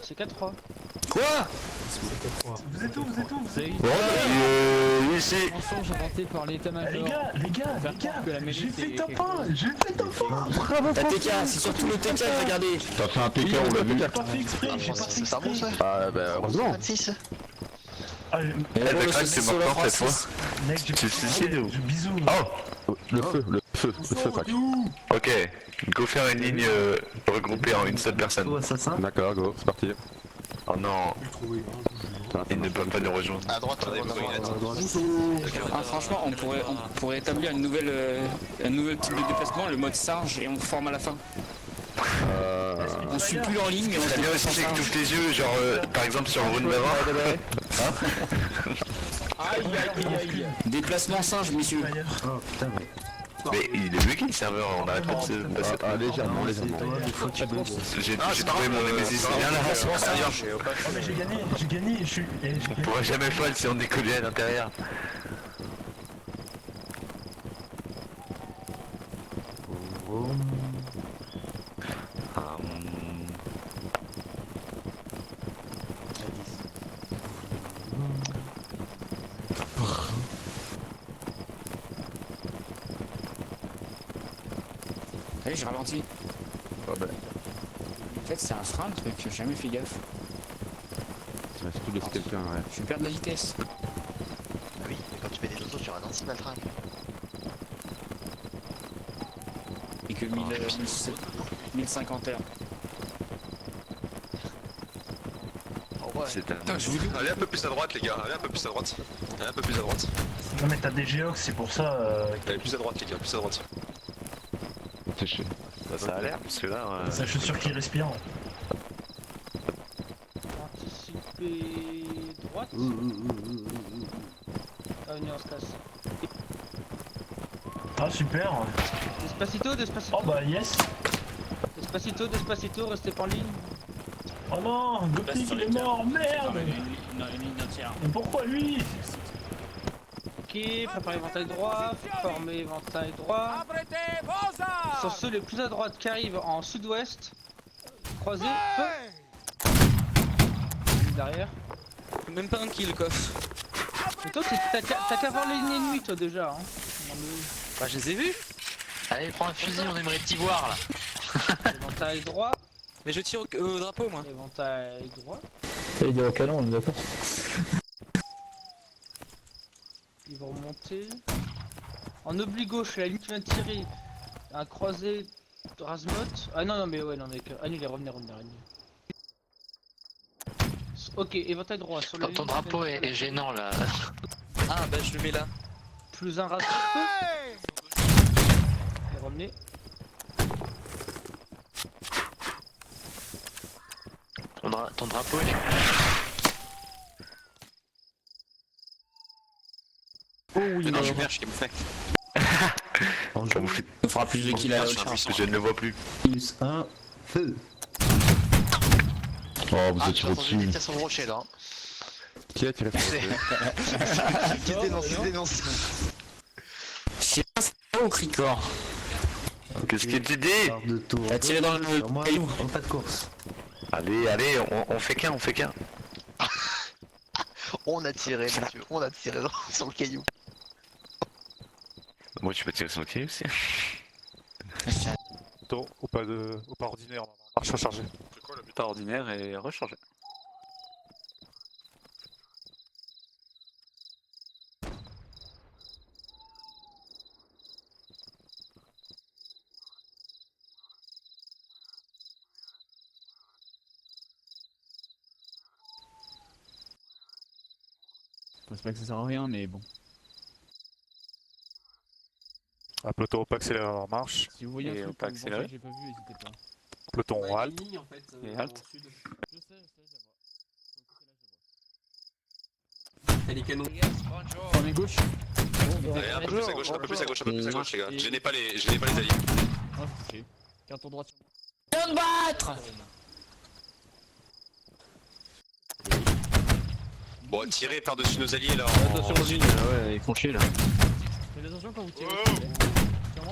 C'est 4-3. Quoi? Vous êtes où? Ici. Mensonge inventé par l'état-major. Les gars, j'ai fait top 1. Bravo. T'as TK, c'est surtout le TK, regardez. T'as fait un TK, on l'a vu. J'ai pas fait exprès, C'est ça bon ça? Ah bah heureusement. 26. Et là, t'as le craqué, saucisson t'es mort le cette fois. Francis. Mec, j'ai Tu te suicides ou? Bisous. Oh. Le feu, fac. Ok, go faire une ligne regroupée en une seule personne. D'accord, go, c'est parti. Oh non, ils ne peuvent pas nous rejoindre. À droite, on a Ah, franchement, on pourrait établir un nouvel type de déplacement, le mode singe, et on forme à la fin. On suit plus en ligne, mais on T'as bien aussi c'est que tu ouvres tes yeux, genre par exemple sur le rune bavard. Aïe. Déplacement singe, messieurs. Oh putain, mais... Mais il est bugué le serveur, on arrête pas de se passer. Ah, légèrement. J'ai trouvé mon Nemesis, viens là, Mais j'ai gagné, je suis... on pourra jamais folle si on est collé à l'intérieur. Allez, j'ai ralenti. Oh, bah. En fait, c'est un frein le truc, j'ai jamais fait gaffe. Ça va surtout laisser quelqu'un, ouais. Je vais perdre la vitesse. Ah oui, mais quand tu fais des autos, tu ralentis mal le train. Et que 1050 heures. C'est un... Allez un peu plus à droite les gars, allez un peu plus à droite. Allez un peu plus à droite. Non mais t'as des géox, c'est pour ça. Allez plus à droite les gars, plus à droite. Bah, ça a l'air, parce que là... Ça, je suis sûr qu'il respire. Anticiper droite. Ah, venez, on se casse. Ah super. Despacito, Despacito. Oh bah yes. Despacito, restez pas en ligne. Oh non, Gopnik il est mort, merde. Mais pourquoi lui? Ok, préparez éventail droit, formez éventail droit. Sur ceux les plus à droite qui arrivent en sud-ouest, croisez, feu. Derrière. Même pas un kill quoi. Mais toi t'as qu'à voir les lignes ennemies toi déjà hein. Non, mais... Bah je les ai vus. Allez, prends un fusil, on aimerait t'y voir là. Éventail droit. Mais je tire au drapeau moi. Éventail droit. Il est au canon, on est d'accord. Ils vont remonter. En oblique gauche, la ligne qui vient de tirer. Un croisé de Razmot. Ah non, mais ouais, non, mais annulez, revenez. Ok, éventail droit. Sur la Ton drapeau est gênant là. Ah bah je le mets là. Plus un Razmot. Et revenez. Ton drapeau il est... Oh oui, non, je perds, je t'ai bouffé. On fera plus de kills à je ne le vois plus. Plus 1, feu. Oh, vous êtes tiré dessus. Il tire son rocher là. Qui a tiré sur Il dénonce. C'est un Cricor. Qu'est-ce que tu dis? Il a tiré dans le caillou. Pas de course. Allez, on fait qu'un, On a tiré, monsieur, on a tiré sur le caillou. Moi, tu peux tirer sur le caillou aussi. Au pas ordinaire, marche rechargée. C'est quoi le but ordinaire et rechargé? Je pense pas que ça sert à rien, mais bon. Un peloton pas accéléré en marche. Si vous voyez un truc pas que vous pensez accéléré. que j'ai pas vu, n'hésitez pas. Peloton halt. Et halt. Je sais, je vois. Elle est canon. Formez gauche. Allez un peu plus à gauche, un peu plus à gauche, un peu plus à gauche les gars. Je n'ai pas les alliés. Ah, c'est touché. Carton droit sur moi. Viens de battre. Bon, tirez par-dessus nos alliés là. Attention aux lignes, ouais, ils font chier là. Faites attention quand vous tirez.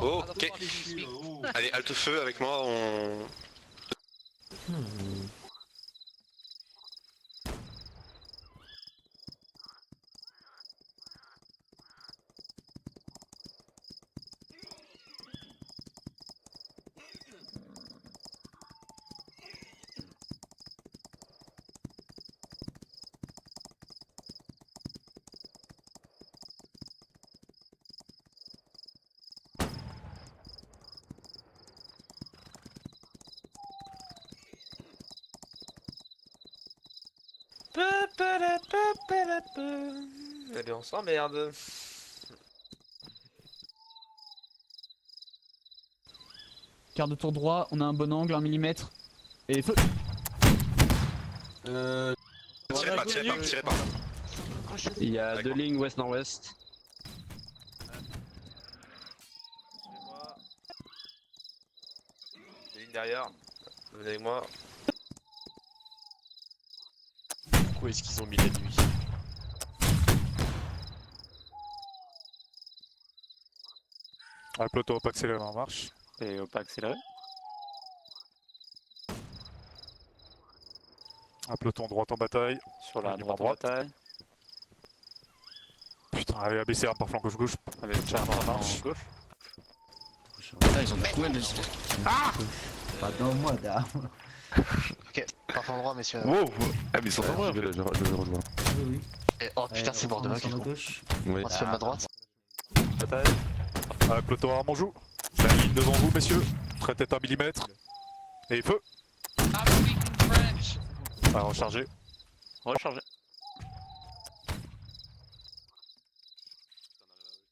Oh, ok. Allez, halte feu avec moi, on... Allez, on s'emmerde. Quart de tour droit, on a un bon angle, 1 mm. Et feu. Tirez pas. Il y a deux lignes ouest-nord-ouest. Suivez-moi. Des lignes derrière. Venez avec moi. Pourquoi est-ce qu'ils ont mis la nuit? Un peloton pas accéléré en marche. Et pas accéléré. Un peloton droite en bataille. Sur la ligne droite bataille. Putain, allez, ABC par flanc gauche. Avec le char en marche. Gauche. Putain, ils ont beaucoup de... Ah! Pas dans moi d'armes. Ok, parfait endroit messieurs. Wow, ah mais ils sont pas moi. Je vais rejoindre. Oui. Et, oh putain c'est bord de sur la gauche. Oui. On se fait ma droite. Bataille. Un peloton à Monjou. C'est la ligne devant vous, messieurs. Tête 1 mm. Et feu. Ah, recharger. Recharger.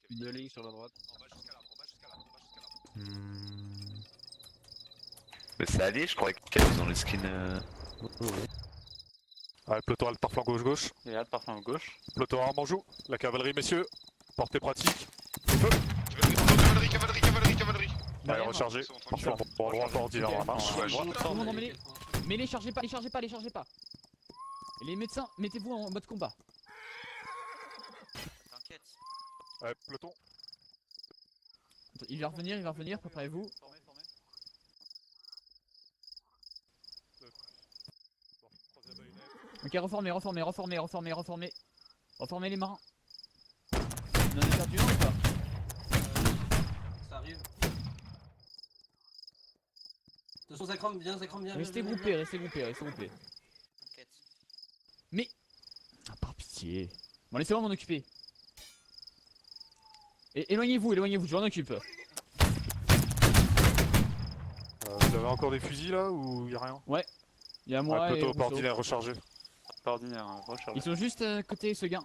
Deux lignes sur la droite. Mais c'est allié, je crois qu'ils ont les skins. Ouais, peloton alt par flanc gauche-gauche. Et alt par flanc gauche. Peloton arme en joue. La cavalerie, messieurs. Portée pratique. Et feu. Cavalerie. Allez, recharger. Flanc droit ordinaire en marche. Tout le monde en mêlée. Mais les chargez pas. Et les médecins, mettez-vous en mode combat. T'inquiète. Ouais, peloton. Il va revenir, préparez-vous. Ok, reformez. Reformez les marins. On en a perdu un ou pas? Ça arrive. De toute façon, ça crame bien. Restez groupés. Mais... Ah, par pitié. Bon, laissez-moi m'en occuper. Et éloignez-vous, je m'en occupe. Vous avez encore des fusils là ou y'a rien? Ouais. Y'a moi et... Peloton pas ordinaire rechargé. Pas ordinaire, recharger. Ils sont juste à côté, ce gain.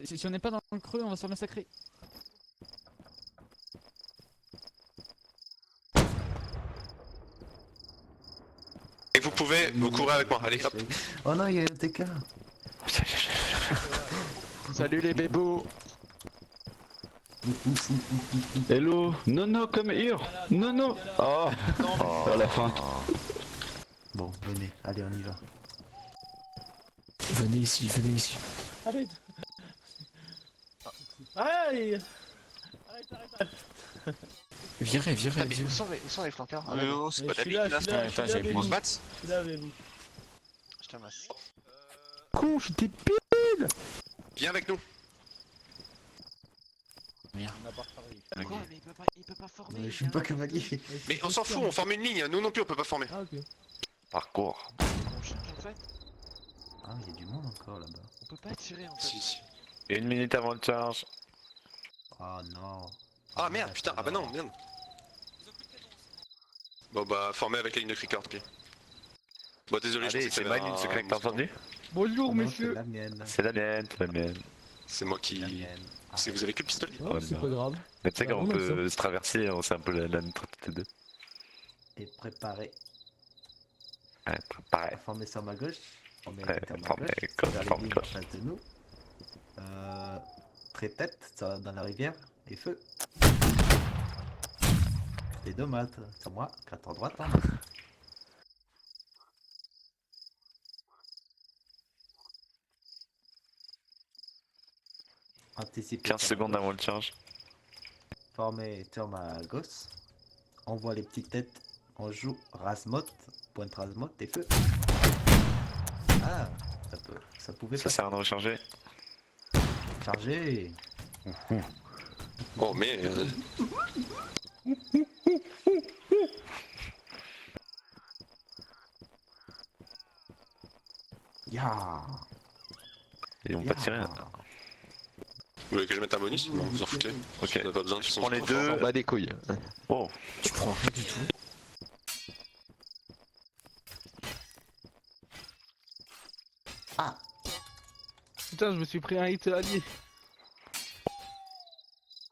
Si on n'est pas dans le creux, on va se faire massacrer. Et vous pouvez, vous courez avec moi, allez hop. Oh non, il y a un TK. Salut les bébos. Hello, non, comme here. Non. Oh, à la fin. Bon, venez, allez, on y va. Venez ici. Arrête. Aïe. Arrête. Virez. Où sont les flanqueurs? Non, c'est pas David là. On se bat. Je suis là avec vous. Je te masse. Con, j'étais pile. Viens avec nous. Quoi? Mais il peut pas former. Je suis pas cavalier. Mais on s'en fout, on forme une ligne. Nous non plus, on peut pas former. Ah, ok. Parcours. En fait, Ah, il y a du monde encore là-bas. on peut pas tirer en fait. Si. 1 minute avant le charge. Oh non. Ah merde, putain, ah bah non, merde. Bon bah, former avec la ligne de cricket, puis. Bon, désolé, Allez, c'est ma ligne secrète, t'as entendu? Bonjour, monsieur. C'est la mienne. C'est la mienne. C'est moi qui... Si vous avez que le pistolet. Oh, c'est pas grave. Mais tu sais, quand on peut se traverser, on sait un peu la neutralité de. Et préparé. Ouais, préparé. Former sur ma gauche. Former Ouais, sur ma former gauche. comme Vers les forme lignes gauche. en face de nous. Très tête, ça va dans la rivière. Et feu. Les deux mates sur moi, 4 en droite. Hein. Anticiper 15 secondes avant le charge. Former sur ma gauche. On voit les petites têtes. On joue Rasmot. Pointe Rasmot et feu. Ah, ça pouvait Ça sert à recharger. Charger. Oh mais... Ya. Ils vont pas tirer. Vous voulez que je mette un bonus? Non, vous en foutez. Ok. On a pas besoin de Je prends les deux. Bah des couilles. Oh. Tu prends rien du tout. Ah. Putain, je me suis pris un hit allié.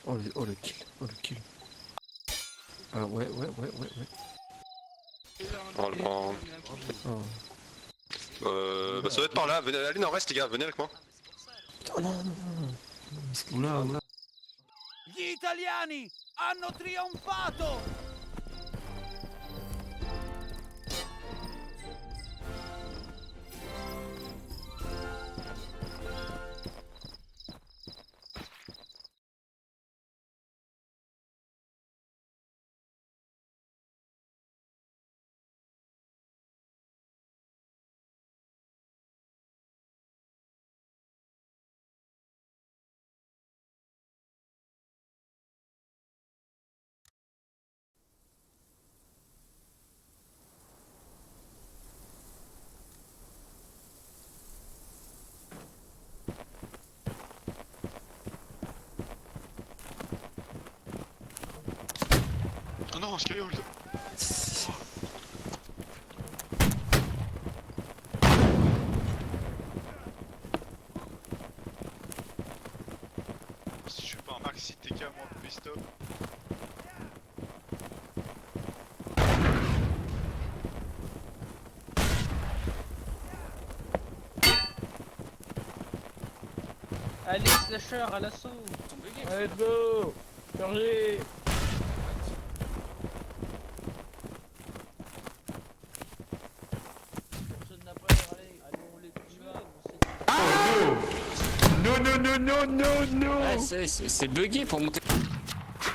Oh le kill. Ouais. Oh le grand. Bah ça doit être par là, venez, allez nord-est les gars, venez avec moi. Oula. Gli italiani hanno trionfato! non, Skyhold. Si je fais pas un maxi TK moi, please stop. Allez, slasher à l'assaut. Let's go. Chargez. Personne n'a peur, allez, on les tue. Non. Ouais, c'est bugué pour monter.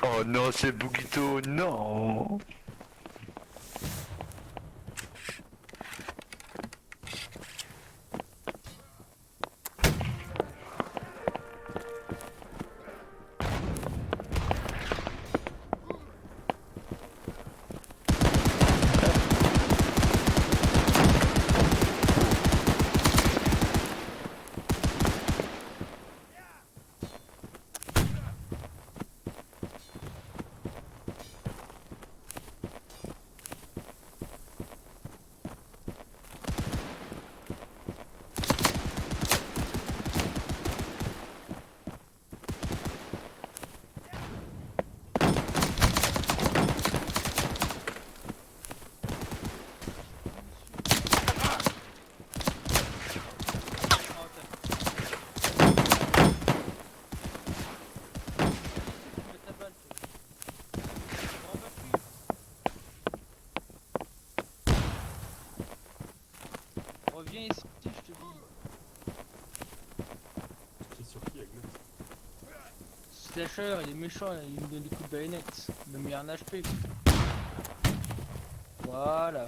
Oh non, c'est Bugito, non. Reviens ici, je te dis. Slasher, il est méchant, il me donne des coups de baïonnette. Il me met un HP. Voilà.